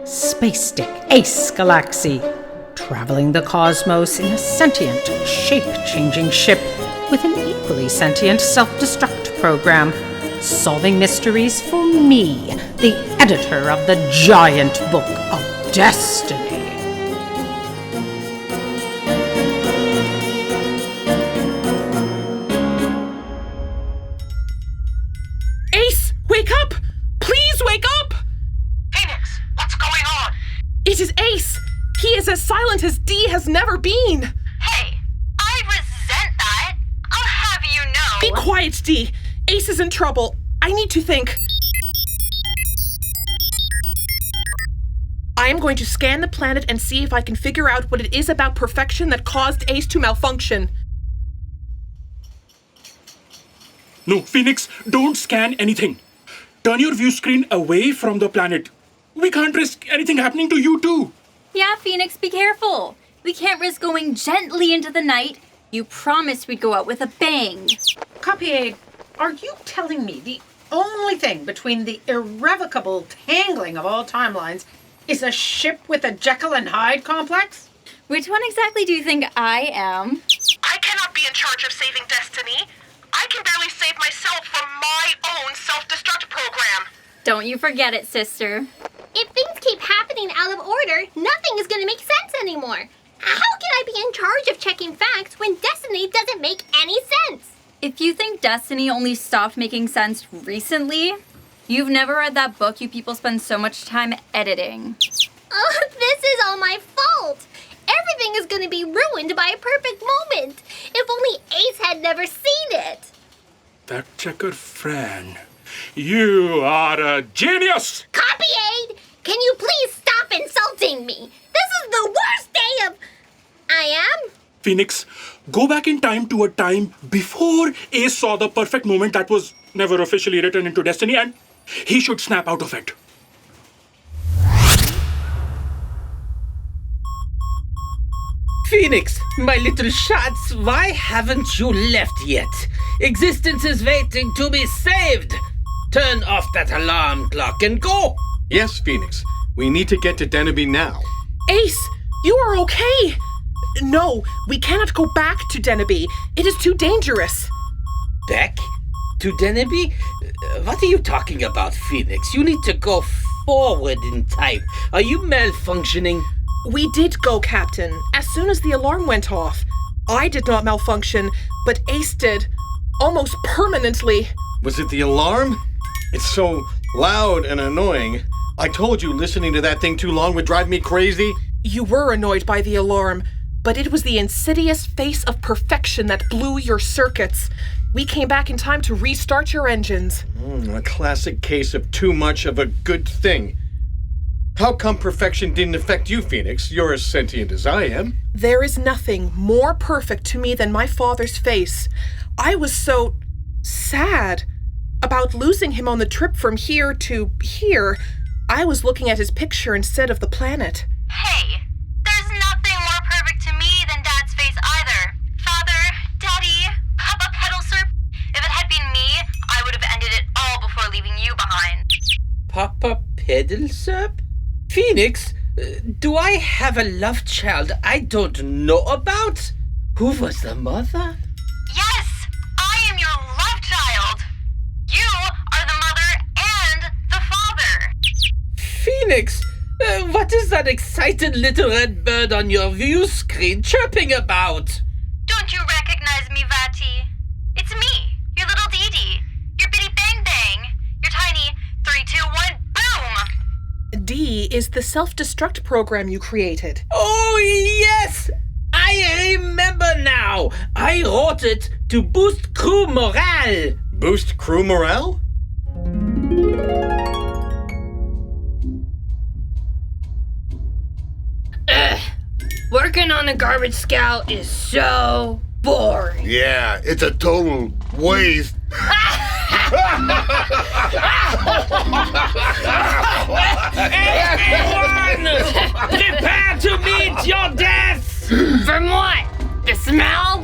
Space stick Ace Galaksi, traveling the cosmos in a sentient, shape-changing ship with an equally sentient self-destruct program, solving mysteries for me, the editor of the giant book of destiny. Ace, wake up! Please wake up! Phoenix, what's going on? It is Ace! He is as silent as D has never been! Hey, I resent that. I'll have you know. Be quiet, D! Ace is in trouble. I need to think. I am going to scan the planet and see if I can figure out what it is about perfection that caused Ace to malfunction. No, Phoenix, don't scan anything. Turn your view screen away from the planet. We can't risk anything happening to you too. Yeah, Phoenix, be careful. We can't risk going gently into the night. You promised we'd go out with a bang. Copy, are you telling me the only thing between the irrevocable tangling of all timelines is a ship with a Jekyll and Hyde complex? Which one exactly do you think I am? I cannot be in charge of saving destiny. I can barely save myself from my own self-destruct program. Don't you forget it, sister. If things keep happening out of order, nothing is going to make sense anymore. How can I be in charge of checking facts when destiny doesn't make any sense? If you think Destiny only stopped making sense recently, you've never read that book you people spend so much time editing. Oh, this is all my fault. Everything is going to be ruined by a perfect moment. If only Ace had never seen it. That checker Fran, you are a genius! Copy aid, can you please stop insulting me? This is the worst day of... I am? Phoenix, go back in time to a time before Ace saw the perfect moment that was never officially written into Destiny, and he should snap out of it. Phoenix, my little shots, why haven't you left yet? Existence is waiting to be saved. Turn off that alarm clock and go. Yes, Phoenix. We need to get to Deneby now. Ace, you are okay! No, we cannot go back to Deneby. It is too dangerous. Back to Deneby? What are you talking about, Phoenix? You need to go forward in time. Are you malfunctioning? We did go, Captain, as soon as the alarm went off. I did not malfunction, but Ace did. Almost permanently. Was it the alarm? It's so loud and annoying. I told you listening to that thing too long would drive me crazy. You were annoyed by the alarm, but it was the insidious face of perfection that blew your circuits. We came back in time to restart your engines. A classic case of too much of a good thing. How come perfection didn't affect you, Phoenix? You're as sentient as I am. There is nothing more perfect to me than my father's face. I was so sad about losing him on the trip from here to here. I was looking at his picture instead of the planet. Hey, there's nothing more perfect to me than Dad's face either. Father, Daddy, Papa Pedalsurp. If it had been me, I would have ended it all before leaving you behind. Papa Pedalsurp? Phoenix, do I have a love child I don't know about? Who was the mother? Yes, I am your love child. You are the mother and the father. Phoenix, what is that excited little red bird on your view screen chirping about? Don't you recognize me, Vati? It's me, your little Dee Dee, your bitty Bang Bang, your tiny 3, 2, 1, boom! D is the self-destruct program you created. Oh, yes! I remember now! I wrote it to boost crew morale. Boost crew morale? Working on a garbage scout is so boring. Yeah, it's a total waste. Everyone! Prepare to meet your death! From what? The smell?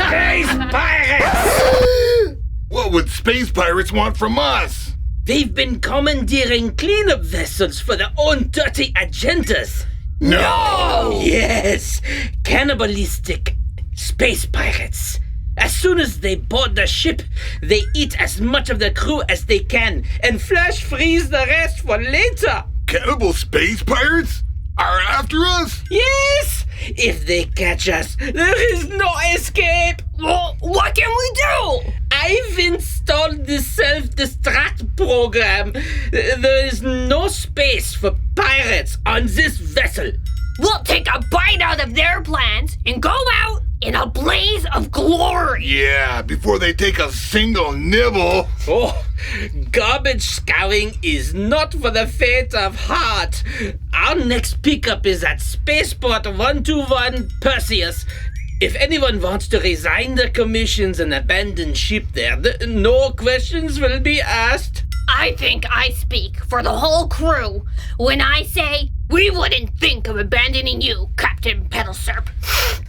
Space pirates! What would space pirates want from us? They've been commandeering cleanup vessels for their own dirty agendas. No! Yes, cannibalistic space pirates. As soon as they board the ship, they eat as much of the crew as they can and flash freeze the rest for later. Cannibal space pirates are after us? Yes! If they catch us, there is no escape. Well, what can we do? I've installed the self-destruct program. There is no space for pirates on this vessel. We'll take a bite out of their plans and go out in a blaze of glory. Yeah, before they take a single nibble. Oh, garbage scouring is not for the faint of heart. Our next pickup is at Spaceport 121 Perseus. If anyone wants to resign their commissions and abandon ship there, no questions will be asked. I think I speak for the whole crew when I say we wouldn't think of abandoning you, Captain Petalsurp.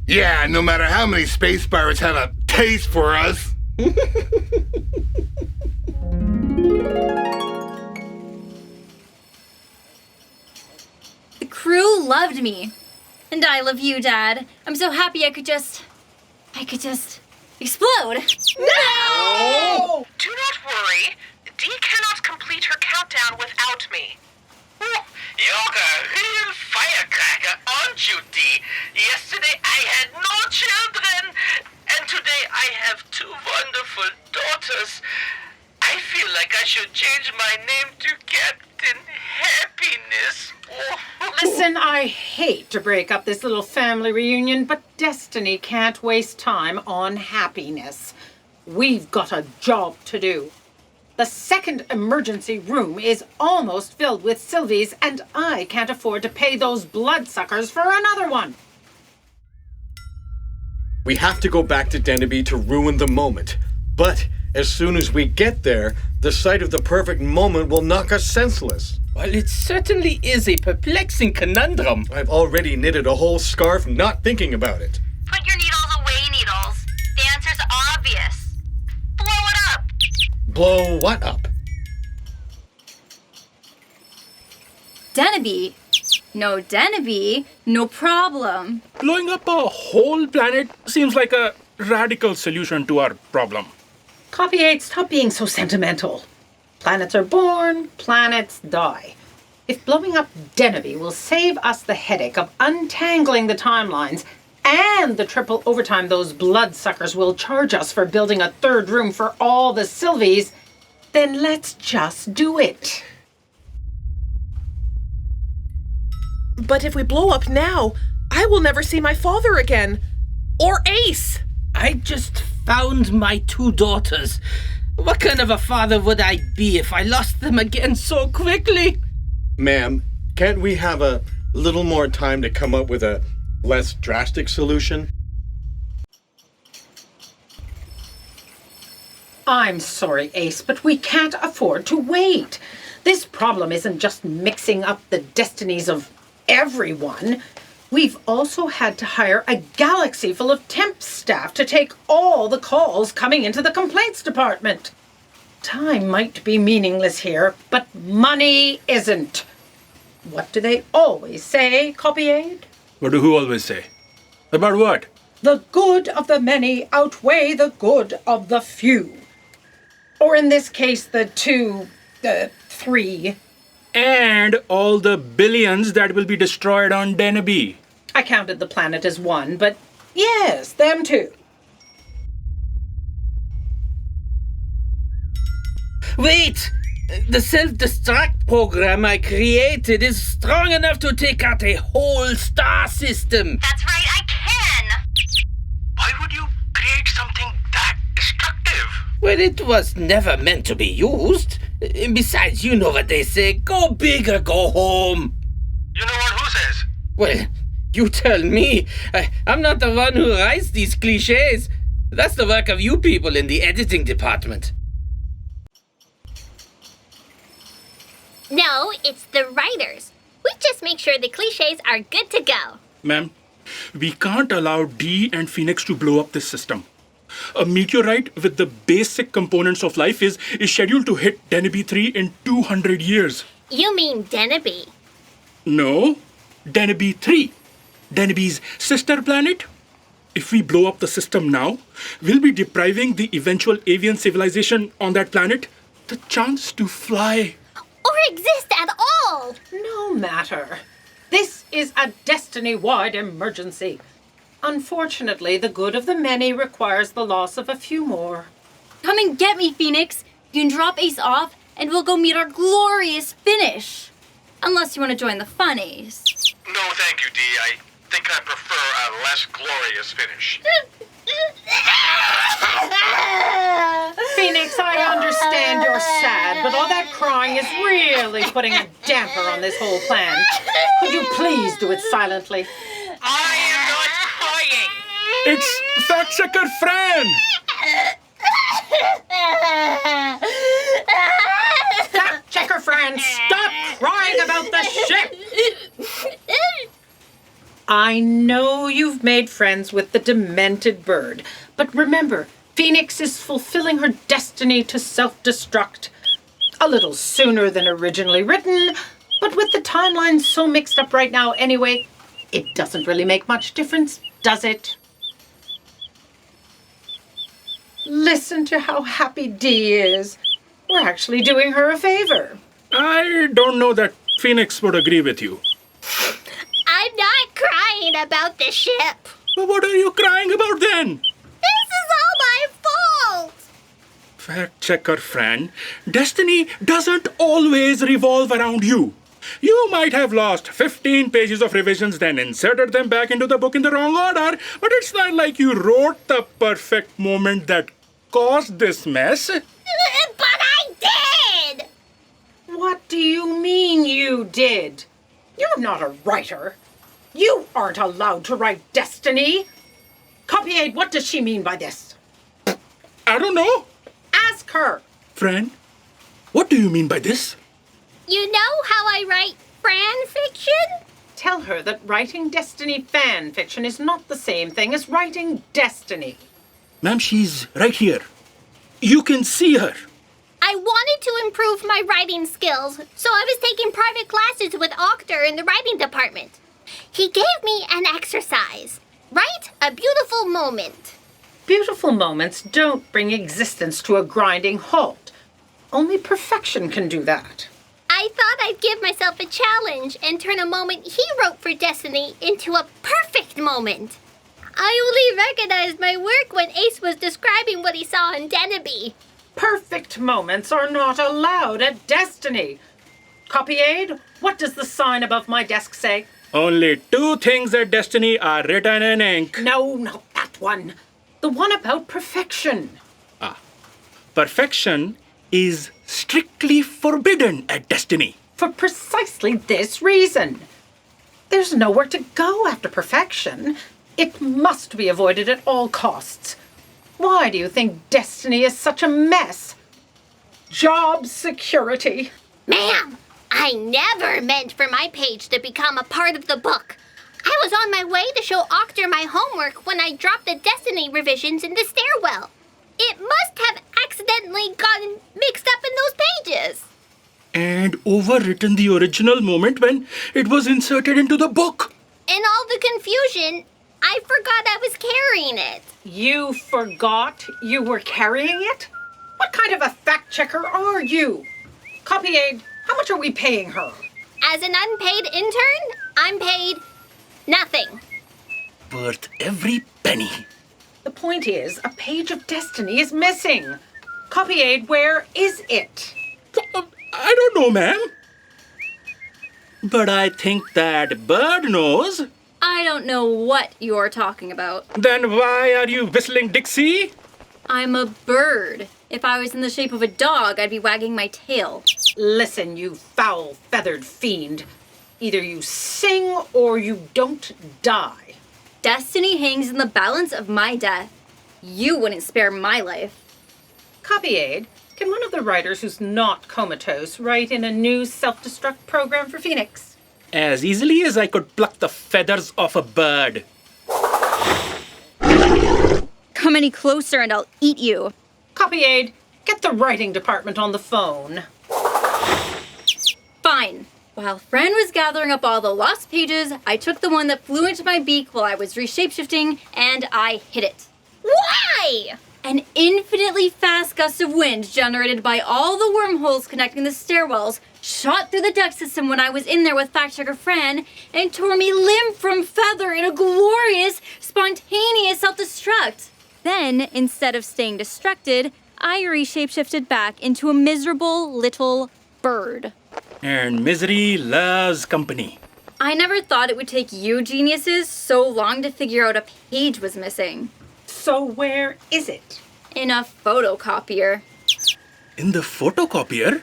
Yeah, no matter how many space pirates have a taste for us. The crew loved me. And I love you, Dad. I'm so happy I could just explode. No! Do not worry. Dee cannot complete her countdown without me. You're a real firecracker, aren't you, Dee? Yesterday I had no children, and today I have 2 wonderful daughters. I feel like I should change my name to Captain Happiness. Listen, I hate to break up this little family reunion, but Destiny can't waste time on happiness. We've got a job to do. The second emergency room is almost filled with Sylvies, and I can't afford to pay those bloodsuckers for another one. We have to go back to Deneby to ruin the moment. But as soon as we get there, the sight of the perfect moment will knock us senseless. Well, it certainly is a perplexing conundrum. I've already knitted a whole scarf not thinking about it. Put your needles away, Needles. The answer's obvious. Blow it up. Blow what up? Deneby. No Deneby, no problem. Blowing up a whole planet seems like a radical solution to our problem. Copy 8, stop being so sentimental. Planets are born, planets die. If blowing up Deneby will save us the headache of untangling the timelines and the triple overtime those bloodsuckers will charge us for building a third room for all the Sylvies, then let's just do it. But if we blow up now, I will never see my father again. Or Ace. I just found my 2 daughters. What kind of a father would I be if I lost them again so quickly? Ma'am, can't we have a little more time to come up with a less drastic solution? I'm sorry, Ace, but we can't afford to wait. This problem isn't just mixing up the destinies of everyone. We've also had to hire a Galaksi full of temp staff to take all the calls coming into the complaints department. Time might be meaningless here, but money isn't. What do they always say, Copy Aid? What do who always say? About what? The good of the many outweigh the good of the few. Or in this case, the 3. And all the billions that will be destroyed on Deneby. I counted the planet as 1, but yes, them too. Wait! The self-destruct program I created is strong enough to take out a whole star system. That's right, I can. Why would you create something that destructive? Well, it was never meant to be used. Besides, you know what they say, go big or go home. You know what? Who says? Well, you tell me. I'm not the one who writes these cliches. That's the work of you people in the editing department. No, it's the writers. We just make sure the cliches are good to go. Ma'am, we can't allow Dee and Phoenix to blow up this system. A meteorite with the basic components of life is scheduled to hit Deneby 3 in 200 years. You mean Deneby? No, Deneby 3. Deneby's sister planet. If we blow up the system now, we'll be depriving the eventual avian civilization on that planet the chance to fly. Or exist at all! No matter. This is a destiny-wide emergency. Unfortunately, the good of the many requires the loss of a few more. Come and get me, Phoenix. You can drop Ace off, and we'll go meet our glorious finish. Unless you want to join the fun, Ace. No, thank you, Dee. I think I prefer a less glorious finish. Phoenix, I understand you're sad, but all that crying is really putting a damper on this whole plan. Could you please do it silently? I am not crying! It's Fact Checker Fran! Fact Checker Fran, stop crying about the ship! I know you've made friends with the demented bird, but remember, Phoenix is fulfilling her destiny to self-destruct. A little sooner than originally written, but with the timeline so mixed up right now anyway, it doesn't really make much difference, does it? Listen to how happy Dee is. We're actually doing her a favor. I don't know that Phoenix would agree with you. I'm not crying about the ship. But what are you crying about then? This is all my fault. Fact Checker Fran, destiny doesn't always revolve around you. You might have lost 15 pages of revisions, then inserted them back into the book in the wrong order, but it's not like you wrote the perfect moment that caused this mess. But I did! What do you mean you did? You're not a writer. You aren't allowed to write destiny. Copy-aid, what does she mean by this? I don't know. Ask her. Fran, what do you mean by this? You know how I write fan fiction? Tell her that writing destiny fan fiction is not the same thing as writing destiny. Ma'am, she's right here. You can see her. I wanted to improve my writing skills, so I was taking private classes with Octor in the writing department. He gave me an exercise. Write a beautiful moment. Beautiful moments don't bring existence to a grinding halt. Only perfection can do that. I thought I'd give myself a challenge and turn a moment he wrote for Destiny into a perfect moment. I only recognized my work when Ace was describing what he saw in Deneby. Perfect moments are not allowed at Destiny. Copy-aid, what does the sign above my desk say? Only 2 things at Destiny are written in ink. No, not that one. The one about perfection. Perfection is strictly forbidden at Destiny. For precisely this reason. There's nowhere to go after perfection. It must be avoided at all costs. Why do you think Destiny is such a mess? Job security. Ma'am, I never meant for my page to become a part of the book. I was on my way to show Octor my homework when I dropped the Destiny revisions in the stairwell. It must have accidentally gotten mixed up in those pages. And overwritten the original moment when it was inserted into the book. In all the confusion, I forgot I was carrying it. You forgot you were carrying it? What kind of a fact checker are you? Copy-aid, how much are we paying her? As an unpaid intern, I'm paid nothing. Worth every penny. The point is, a page of Destiny is missing. Copy-aid, where is it? I don't know, ma'am. But I think that bird knows. I don't know what you're talking about. Then why are you whistling Dixie? I'm a bird. If I was in the shape of a dog, I'd be wagging my tail. Listen, you foul-feathered fiend. Either you sing or you don't die. Destiny hangs in the balance of my death. You wouldn't spare my life. Copy-aid, can one of the writers who's not comatose write in a new self-destruct program for Phoenix? As easily as I could pluck the feathers off a bird. come any closer and I'll eat you. Copy aide, get the writing department on the phone. Fine. While Fran was gathering up all the lost pages, I took the one that flew into my beak while I was reshapeshifting, and I hit it. Why? An infinitely fast gust of wind generated by all the wormholes connecting the stairwells shot through the duct system when I was in there with fact-checker Fran and tore me limb from feather in a glorious, spontaneous self-destruct. Then, instead of staying distracted, I reshapeshifted back into a miserable little bird. And misery loves company. I never thought it would take you geniuses so long to figure out a page was missing. So where is it? In a photocopier. In the photocopier?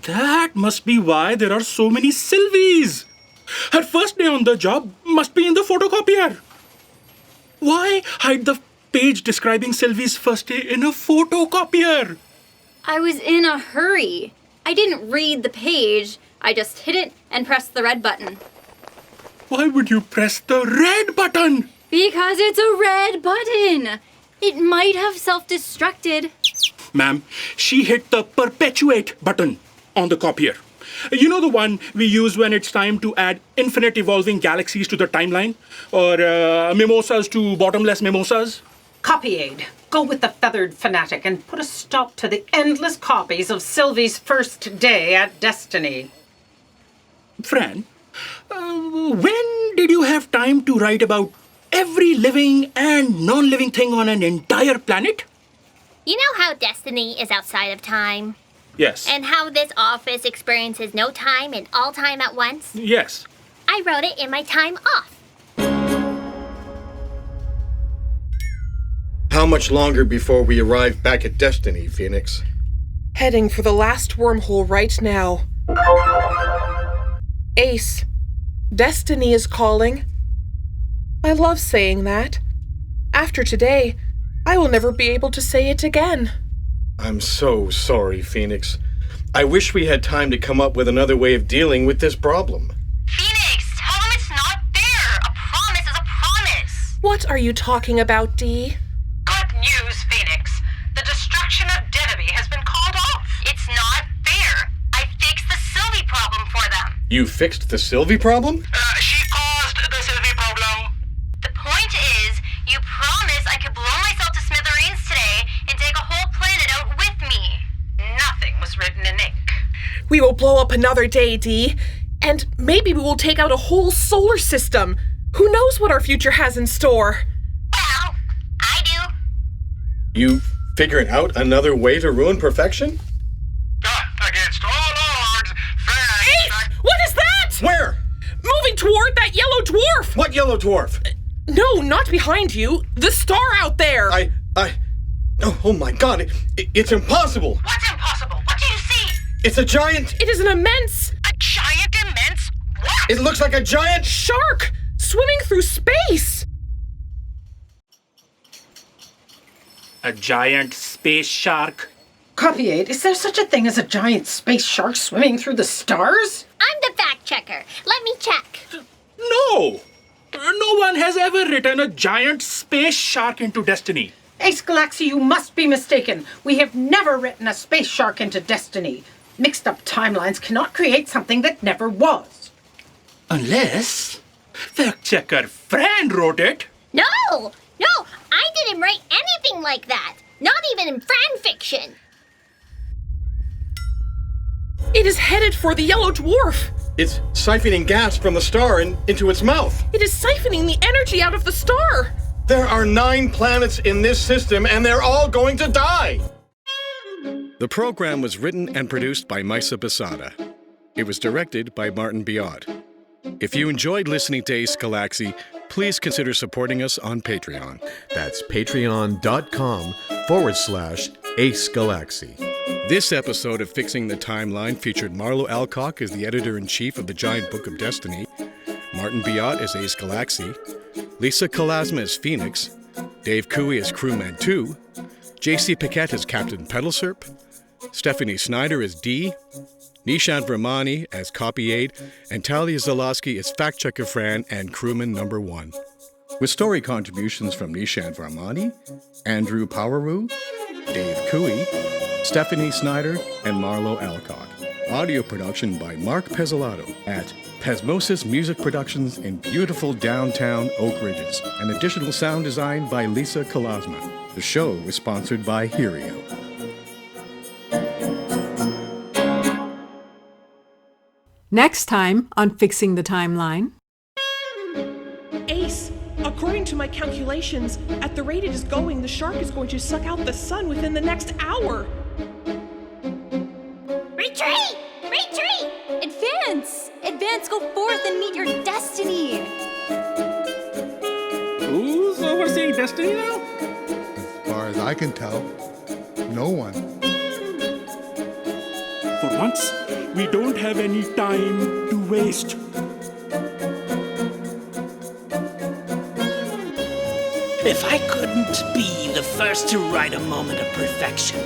That must be why there are so many Sylvies. Her first day on the job must be in the photocopier. Why hide the page describing Sylvie's first day in a photocopier? I was in a hurry. I didn't read the page. I just hit it and pressed the red button. Why would you press the red button? Because it's a red button. It might have self-destructed. Ma'am, she hit the perpetuate button on the copier. You know the one we use when it's time to add infinite evolving galaxies to the timeline? Or mimosas to bottomless mimosas? Copy aide, go with the feathered fanatic and put a stop to the endless copies of Sylvie's first day at Destiny. Fran, when did you have time to write about every living and non-living thing on an entire planet? You know how Destiny is outside of time? Yes. And how this office experiences no time and all time at once? Yes. I wrote it in my time off. How much longer before we arrive back at Destiny, Phoenix? Heading for the last wormhole right now. Ace, Destiny is calling. I love saying that. After today, I will never be able to say it again. I'm so sorry, Phoenix. I wish we had time to come up with another way of dealing with this problem. Phoenix, tell them it's not fair. A promise is a promise. What are you talking about, Dee? Good news, Phoenix. The destruction of Deneby has been called off. It's not fair. I fixed the Sylvie problem for them. You fixed the Sylvie problem? She caused the Sylvie problem. The point is, you promised I could blow myself to smithereens today and take a whole planet out with me. Nothing was written in ink. We will blow up another day, Dee. And maybe we will take out a whole solar system. Who knows what our future has in store? Well, I do. You figuring out another way to ruin perfection? Against all odds, Fran... Ace! What is that? Where? Moving toward that yellow dwarf! What yellow dwarf? No, not behind you. The star out there! Oh my god, it's impossible! What's impossible? What do you see? It's a giant... It is an immense... A giant immense what? It looks like a giant... shark! Swimming through space! A giant space shark? Copy aide, is there such a thing as a giant space shark swimming through the stars? I'm the fact checker. Let me check. No! No one has ever written a giant space shark into Destiny. Ace Galaksi, you must be mistaken. We have never written a space shark into Destiny. Mixed up timelines cannot create something that never was. Unless fact checker Fran wrote it. No, I didn't write anything like that. Not even in fan fiction. It is headed for the yellow dwarf. It's siphoning gas from the star into its mouth. It is siphoning the energy out of the star. There are 9 planets in this system, and they're all going to die. The program was written and produced by Misa Basada. It was directed by Martin Biot. If you enjoyed listening to Ace Galaksi, please consider supporting us on Patreon. That's patreon.com/Ace Galaksi. This episode of Fixing the Timeline featured Marlo Alcock as the editor-in-chief of the Giant Book of Destiny, Martin Biot as Ace Galaksi, Lisa Kalasma as Phoenix, Dave Cooey as Crewman 2, JC Paquette as Captain Pedalserp, Stephanie Snyder as Dee, Nishant Ramani as Copy Aide, and Talia Zalowski as Fact Checker Fran and Crewman Number 1. with story contributions from Nishan Varmani, Andrew Poweroo, Dave Cooey, Stephanie Snyder, and Marlo Alcock. Audio production by Mark Pezzolato at Pesmosis Music Productions in beautiful downtown Oak Ridges, and additional sound design by Lisa Kalasma. The show is sponsored by Herio. Next time on Fixing the Timeline. Ace, according to my calculations, at the rate it is going, the shark is going to suck out the sun within the next hour. Retreat! Retreat! Advance! Advance, go forth and meet your destiny! Who's overseeing Destiny now? As far as I can tell, no one. For once, we don't have any time to waste. If I couldn't be the first to write a moment of perfection,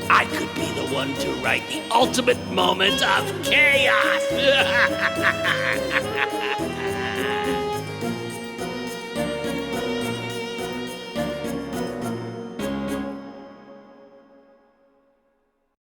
I could be the one to write the ultimate moment of chaos!